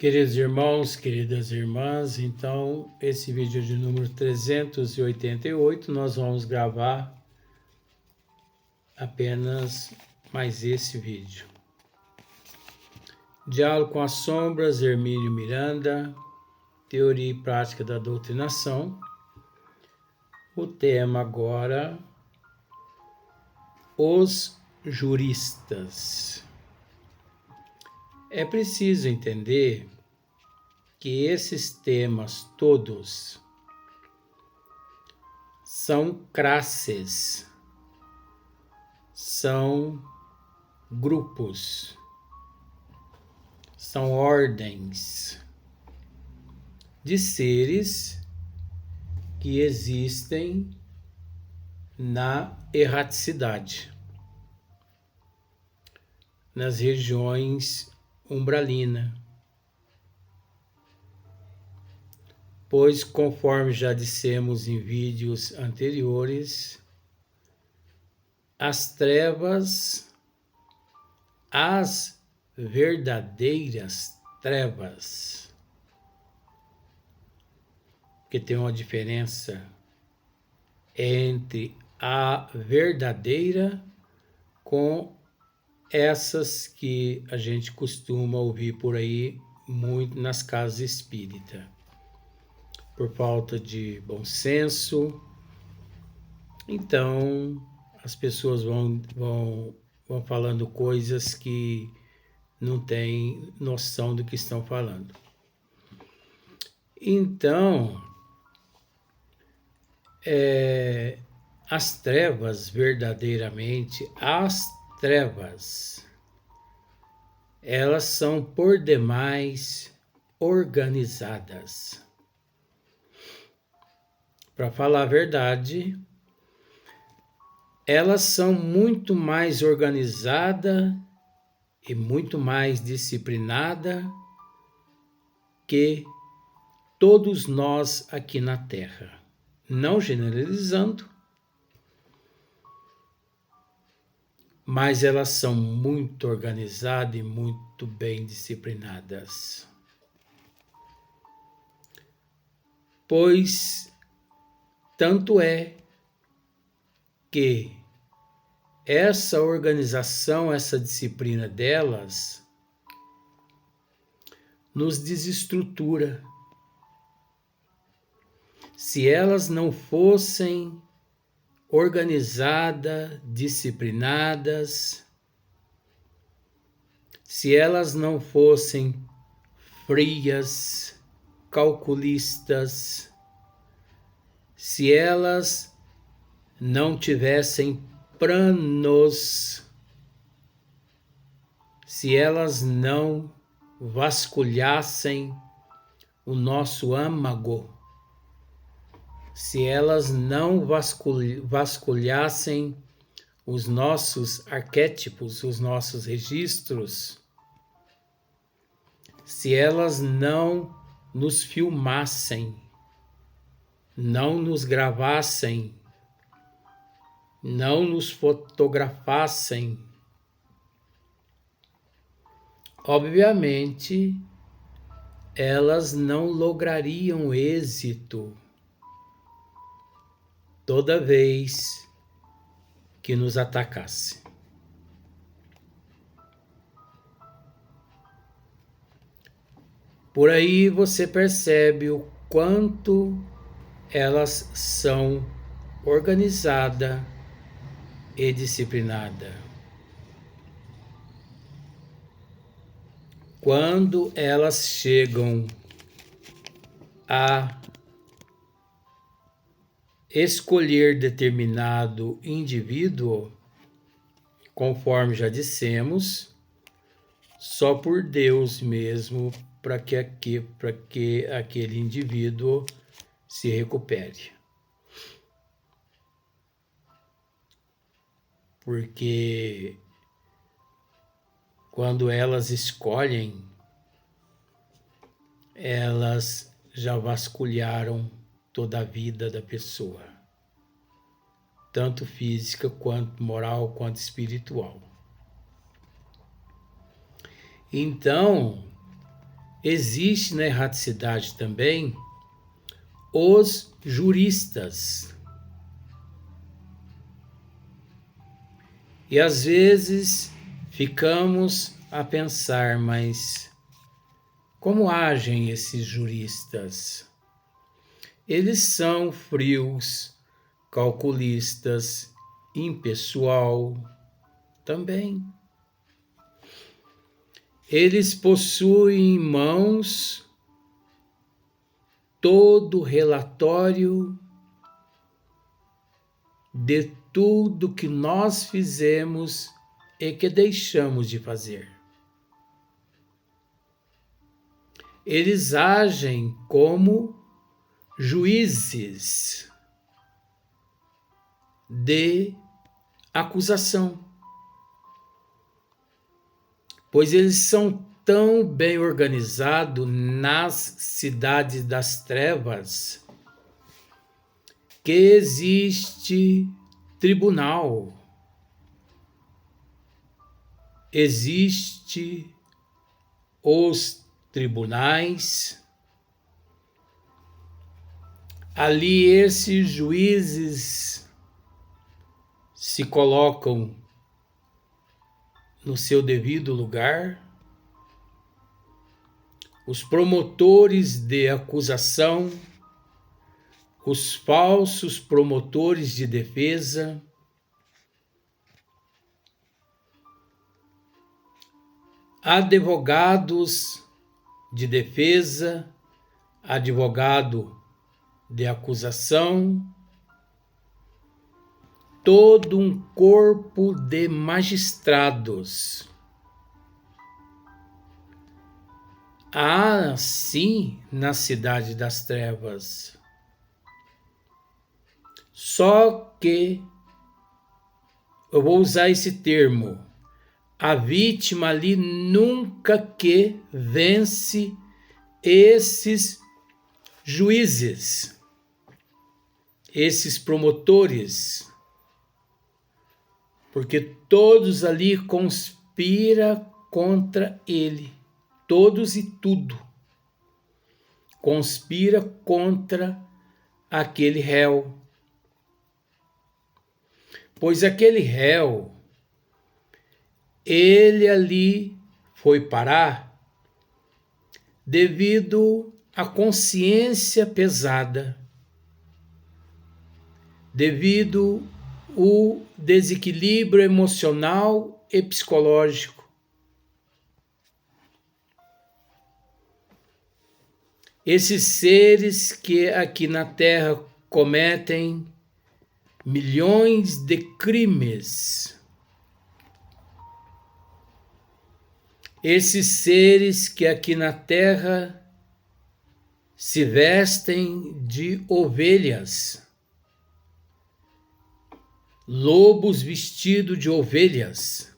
Queridos irmãos, queridas irmãs, então esse vídeo de número 388 nós vamos gravar apenas mais esse vídeo. Diálogo com as sombras, Hermínio Miranda, Teoria e Prática da Doutrinação. O tema agora, os juristas. É preciso entender que esses temas todos são classes, são grupos, são ordens de seres que existem na erraticidade, nas regiões umbralina. Pois, conforme já dissemos em vídeos anteriores, as trevas, as verdadeiras trevas, que tem uma diferença entre a verdadeira com essas que a gente costuma ouvir por aí muito nas casas espíritas, por falta de bom senso. Então as pessoas vão falando coisas que não têm noção do que estão falando. Então, as trevas, verdadeiramente, as trevas, elas são por demais organizadas. Para falar a verdade, elas são muito mais organizadas e muito mais disciplinadas que todos nós aqui na Terra. Não generalizando, mas elas são muito organizadas e muito bem disciplinadas. Pois tanto é que essa organização, essa disciplina delas, nos desestrutura. Se elas não fossem organizadas, disciplinadas, se elas não fossem frias, calculistas, se elas não tivessem planos, se elas não vasculhassem o nosso âmago, se elas não vasculhassem os nossos arquétipos, os nossos registros, se elas não nos filmassem, não nos gravassem, não nos fotografassem, obviamente elas não lograriam êxito toda vez que nos atacasse. Por aí você percebe o quanto elas são organizadas e disciplinadas. Quando elas chegam a escolher determinado indivíduo, conforme já dissemos, só por Deus mesmo, para que aquele indivíduo se recupere. Porque quando elas escolhem, elas já vasculharam toda a vida da pessoa, tanto física, quanto moral, quanto espiritual. Então, existe na erraticidade também os juristas. E às vezes ficamos a pensar, mas como agem esses juristas? Eles são frios, calculistas, impessoal também. Eles possuem em mãos todo o relatório de tudo que nós fizemos e que deixamos de fazer. Eles agem como juízes de acusação, pois eles são tão bem organizados nas cidades das trevas que existe tribunal, existe os tribunais. Ali esses juízes se colocam no seu devido lugar. Os promotores de acusação, os falsos promotores de defesa, advogados de defesa, advogado de acusação, todo um corpo de magistrados. Há, sim, na cidade das trevas. Só que, eu vou usar esse termo, a vítima ali nunca que vence esses juízes, esses promotores, porque todos ali conspiram contra ele, todos e tudo conspira contra aquele réu, pois aquele réu, ele ali foi parar devido à consciência pesada, devido ao desequilíbrio emocional e psicológico. Esses seres que aqui na Terra cometem milhões de crimes, esses seres que aqui na Terra se vestem de ovelhas, lobos vestidos de ovelhas,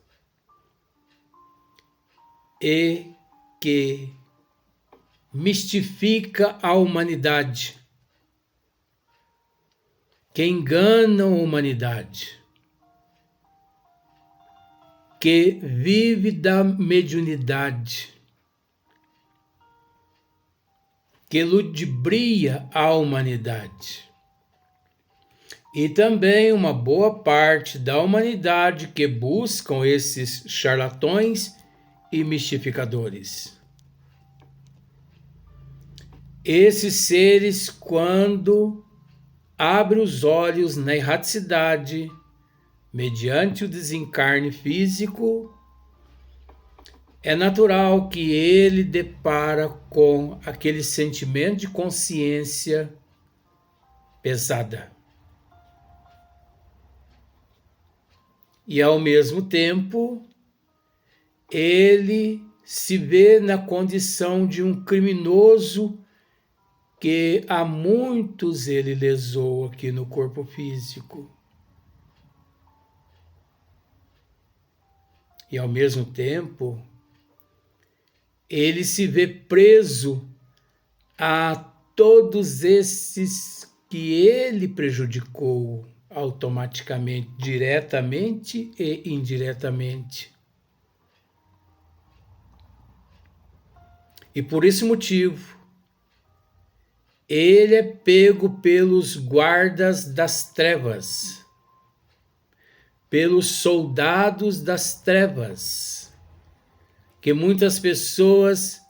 e que mistifica a humanidade, que enganam a humanidade, que vive da mediunidade, que ludibria a humanidade. E também uma boa parte da humanidade que buscam esses charlatões e mistificadores. Esses seres, quando abrem os olhos na erraticidade, mediante o desencarne físico, é natural que ele depara com aquele sentimento de consciência pesada. E ao mesmo tempo, ele se vê na condição de um criminoso que a muitos ele lesou aqui no corpo físico. E ao mesmo tempo, ele se vê preso a todos esses que ele prejudicou automaticamente, diretamente e indiretamente. E por esse motivo, ele é pego pelos guardas das trevas, pelos soldados das trevas, que muitas pessoas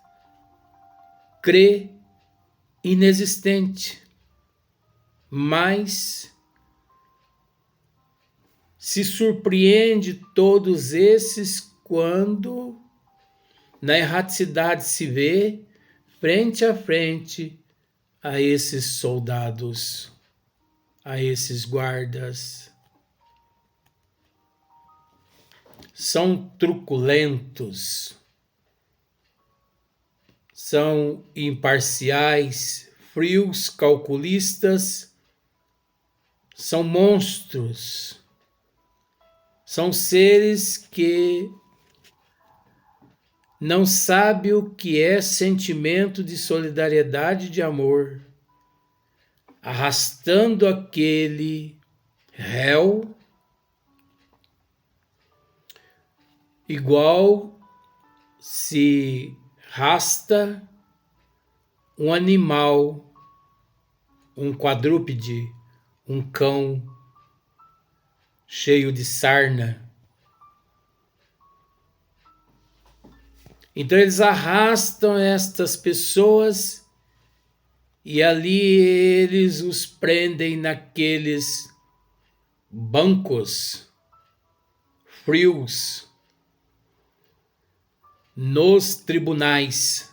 crê inexistente, mas se surpreende todos esses quando na erraticidade se vê frente a frente a esses soldados, a esses guardas. São truculentos, são imparciais, frios, calculistas, são monstros, são seres que não sabem o que é sentimento de solidariedade e de amor, arrastando aquele réu igual se arrasta um animal, um quadrúpede, um cão cheio de sarna. Então eles arrastam estas pessoas e ali eles os prendem naqueles bancos frios, nos tribunais.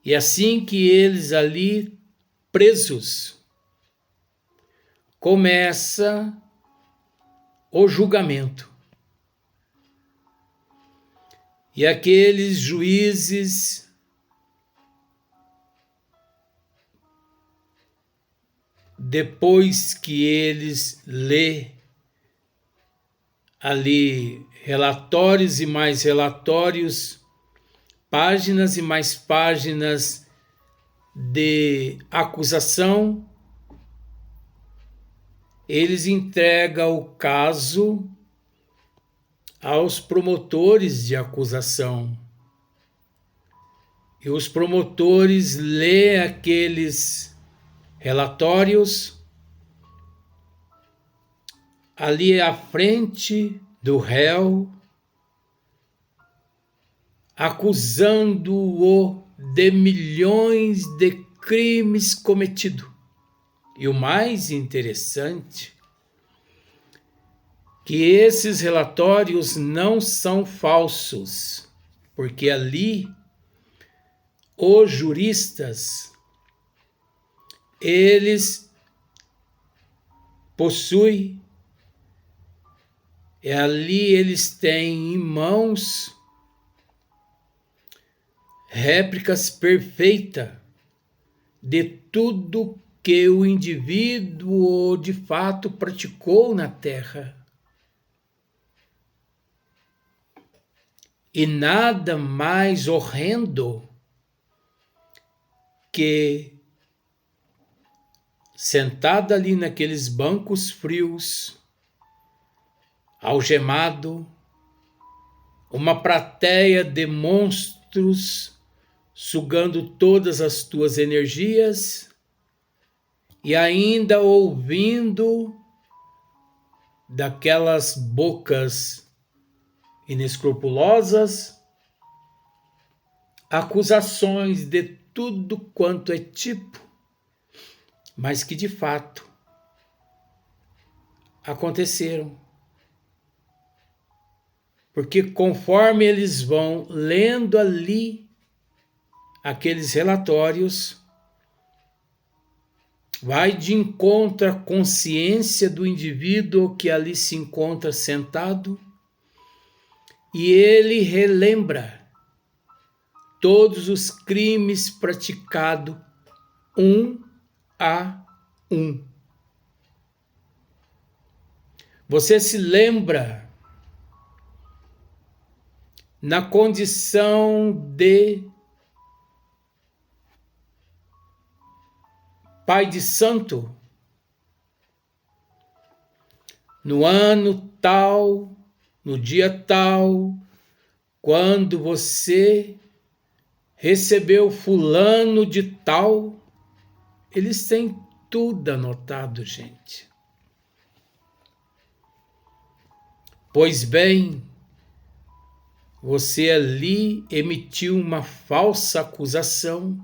E assim que eles ali presos, começa o julgamento. E aqueles juízes depois que eles lê ali relatórios e mais relatórios, páginas e mais páginas de acusação, eles entregam o caso aos promotores de acusação. E os promotores lêem aqueles relatórios ali à frente do réu, acusando-o de milhões de crimes cometidos. E o mais interessante, que esses relatórios não são falsos, porque ali os juristas, eles possuem, ali eles têm em mãos réplicas perfeitas de tudo que o indivíduo de fato praticou na Terra. E nada mais horrendo que, sentado ali naqueles bancos frios, algemado, uma plateia de monstros sugando todas as tuas energias e ainda ouvindo daquelas bocas inescrupulosas acusações de tudo quanto é tipo, mas que de fato aconteceram. Porque conforme eles vão lendo ali aqueles relatórios, vai de encontro à consciência do indivíduo que ali se encontra sentado e ele relembra todos os crimes praticados um a um. Você se lembra na condição de pai de santo, no ano tal, no dia tal, quando você recebeu fulano de tal, eles têm tudo anotado, gente. Pois bem, você ali emitiu uma falsa acusação,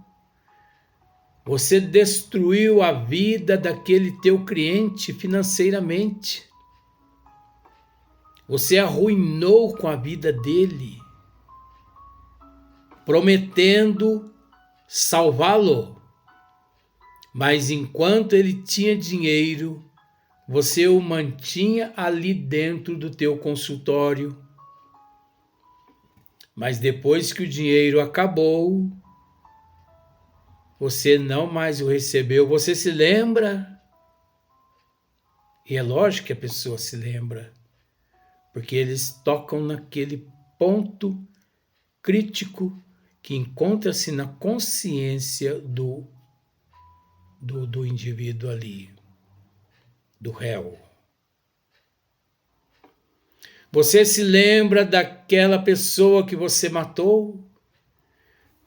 você destruiu a vida daquele teu cliente financeiramente, você arruinou com a vida dele, prometendo salvá-lo. Mas enquanto ele tinha dinheiro, você o mantinha ali dentro do teu consultório. Mas depois que o dinheiro acabou, você não mais o recebeu. Você se lembra? E é lógico que a pessoa se lembra, porque eles tocam naquele ponto crítico que encontra-se na consciência do indivíduo ali, do réu. Você se lembra daquela pessoa que você matou?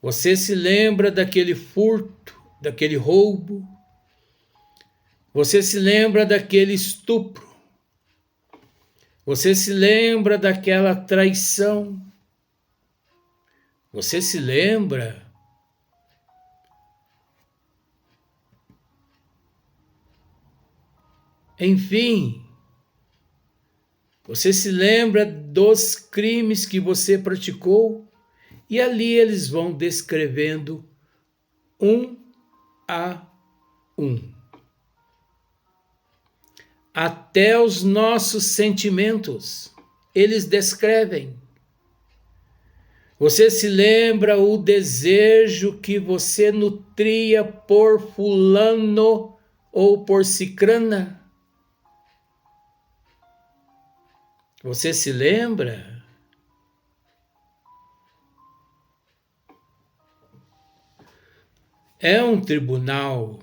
Você se lembra daquele furto, daquele roubo? Você se lembra daquele estupro? Você se lembra daquela traição? Você se lembra? Enfim, você se lembra dos crimes que você praticou? E ali eles vão descrevendo um a um. Até os nossos sentimentos, eles descrevem. Você se lembra o desejo que você nutria por fulano ou por cicrana? Você se lembra? É um tribunal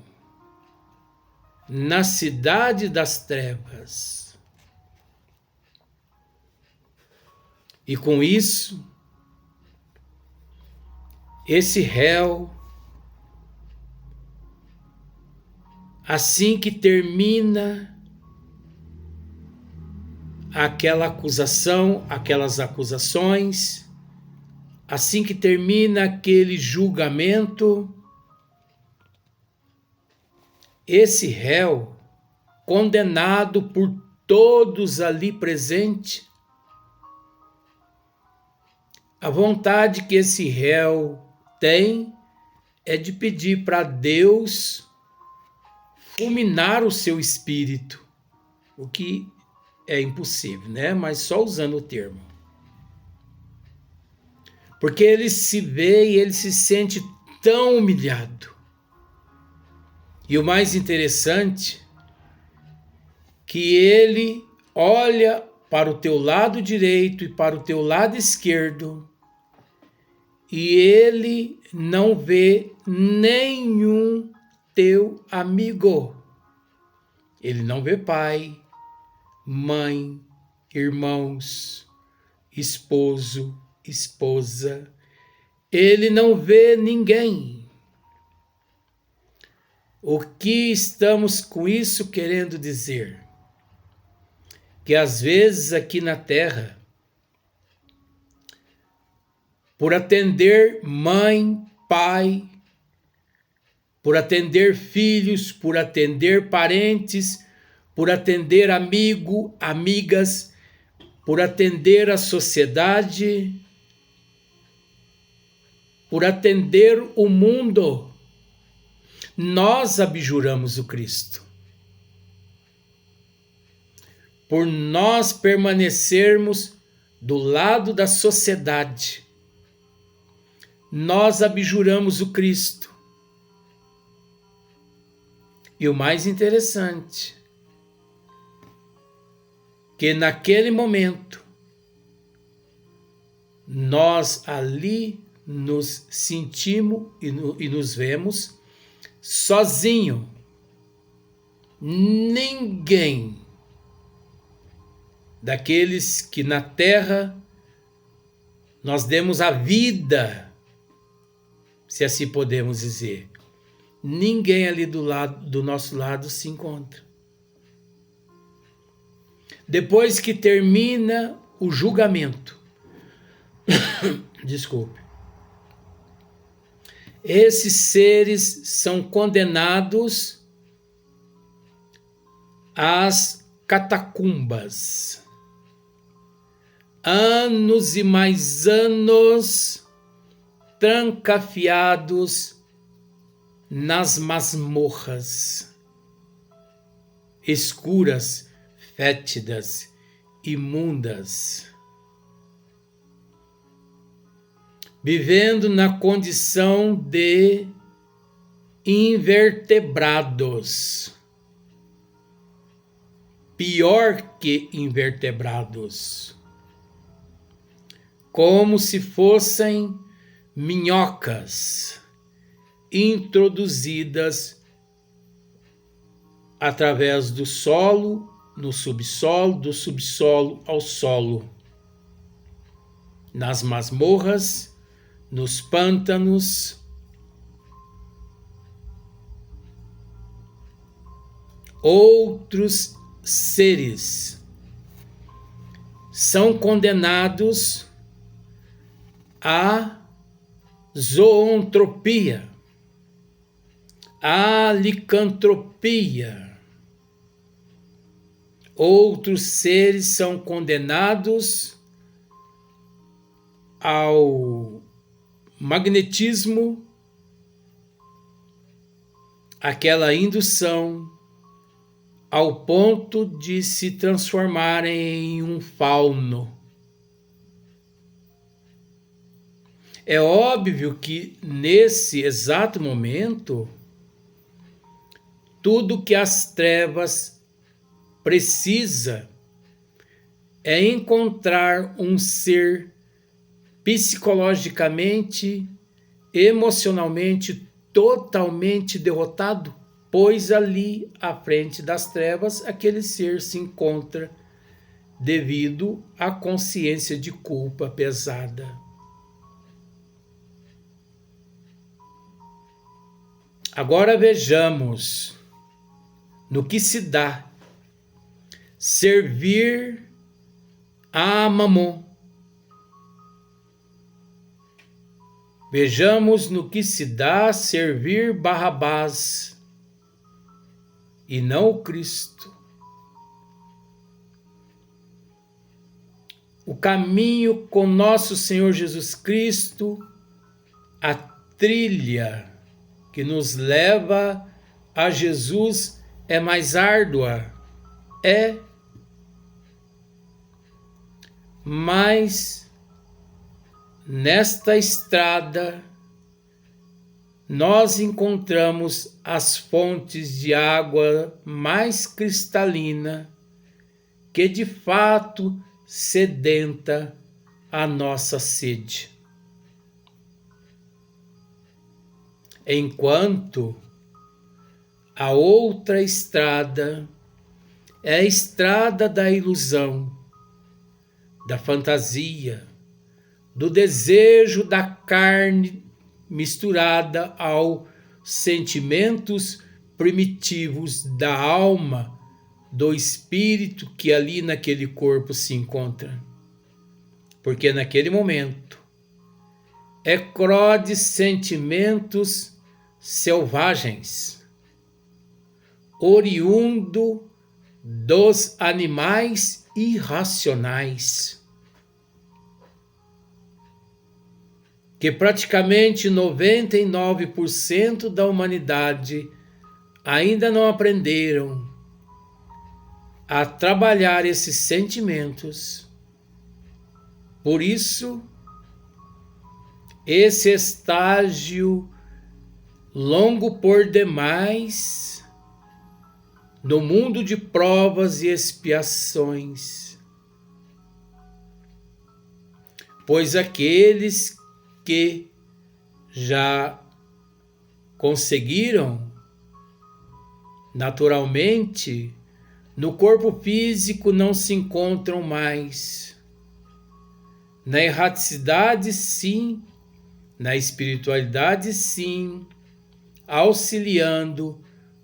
na cidade das trevas. E com isso, esse réu, assim que termina aquela acusação, aquelas acusações, assim que termina aquele julgamento, esse réu, condenado por todos ali presentes, a vontade que esse réu tem é de pedir para Deus fulminar o seu espírito, o que é impossível, né? Mas só usando o termo. Porque ele se vê e ele se sente tão humilhado. E o mais interessante, que ele olha para o teu lado direito e para o teu lado esquerdo, e ele não vê nenhum teu amigo. Ele não vê pai, mãe, irmãos, esposo, esposa. Ele não vê ninguém. O que estamos com isso querendo dizer? Que às vezes aqui na Terra, por atender mãe, pai, por atender filhos, por atender parentes, por atender amigo, amigas, por atender a sociedade, por atender o mundo, nós abjuramos o Cristo. Por nós permanecermos do lado da sociedade, nós abjuramos o Cristo. E o mais interessante, que naquele momento, nós ali nos sentimos e nos vemos sozinho. Ninguém daqueles que na terra nós demos a vida, se assim podemos dizer. Ninguém ali do nosso lado se encontra. Depois que termina o julgamento, desculpe, esses seres são condenados às catacumbas. Anos e mais anos trancafiados nas masmorras escuras, fétidas, imundas, vivendo na condição de invertebrados, pior que invertebrados, como se fossem minhocas introduzidas através do solo, no subsolo, do subsolo ao solo, nas masmorras, nos pântanos. Outros seres são condenados à zoantropia, à licantropia. Outros seres são condenados ao magnetismo, aquela indução, ao ponto de se transformarem em um fauno. É óbvio que nesse exato momento, tudo que as trevas precisa é encontrar um ser psicologicamente, emocionalmente totalmente derrotado, pois ali à frente das trevas aquele ser se encontra devido à consciência de culpa pesada. Agora vejamos no que se dá servir a Mamon. Vejamos no que se dá servir Barrabás e não o Cristo. O caminho com nosso Senhor Jesus Cristo, a trilha que nos leva a Jesus é mais árdua, mas nesta estrada nós encontramos as fontes de água mais cristalina que de fato sedenta a nossa sede. Enquanto a outra estrada é a estrada da ilusão, da fantasia, do desejo da carne misturada aos sentimentos primitivos da alma, do espírito que ali naquele corpo se encontra. Porque naquele momento eclode sentimentos selvagens, oriundo dos animais irracionais, que praticamente 99% da humanidade ainda não aprenderam a trabalhar esses sentimentos. Por isso, esse estágio longo por demais no mundo de provas e expiações, pois aqueles que já conseguiram naturalmente no corpo físico não se encontram mais, Na erraticidade, sim. Na espiritualidade, sim. Auxiliando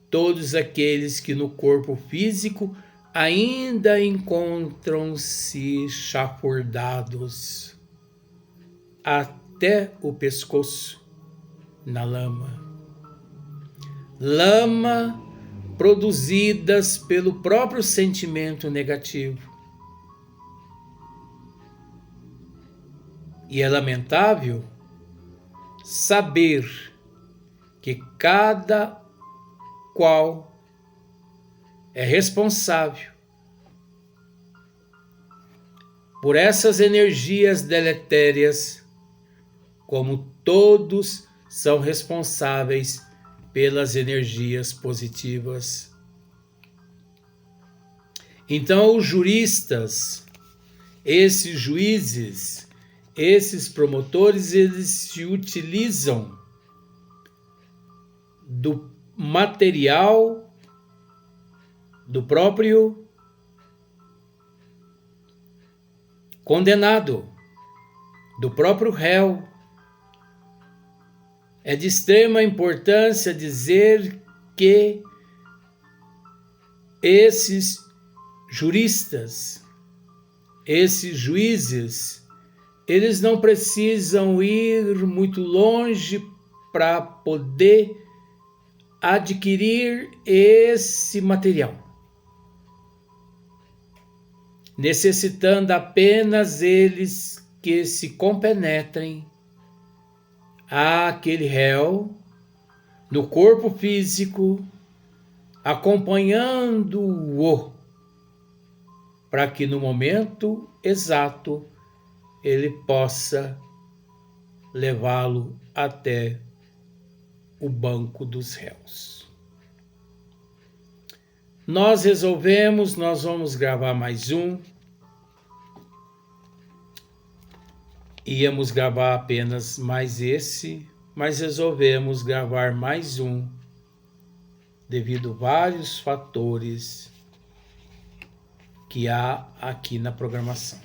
todos aqueles que no corpo físico ainda encontram-se chafurdados até o pescoço na lama. Lama produzidas pelo próprio sentimento negativo. E é lamentável saber que cada qual é responsável por essas energias deletérias, como todos são responsáveis pelas energias positivas. Então, os juristas, esses juízes, esses promotores, eles se utilizam do material do próprio condenado, do próprio réu. É de extrema importância dizer que esses juristas, esses juízes, eles não precisam ir muito longe para poder adquirir esse material, necessitando apenas eles que se compenetrem àquele réu no corpo físico, acompanhando-o, para que no momento exato ele possa levá-lo até o banco dos réus. Nós vamos gravar mais um. Íamos gravar apenas mais esse, mas resolvemos gravar mais um, devido a vários fatores que há aqui na programação.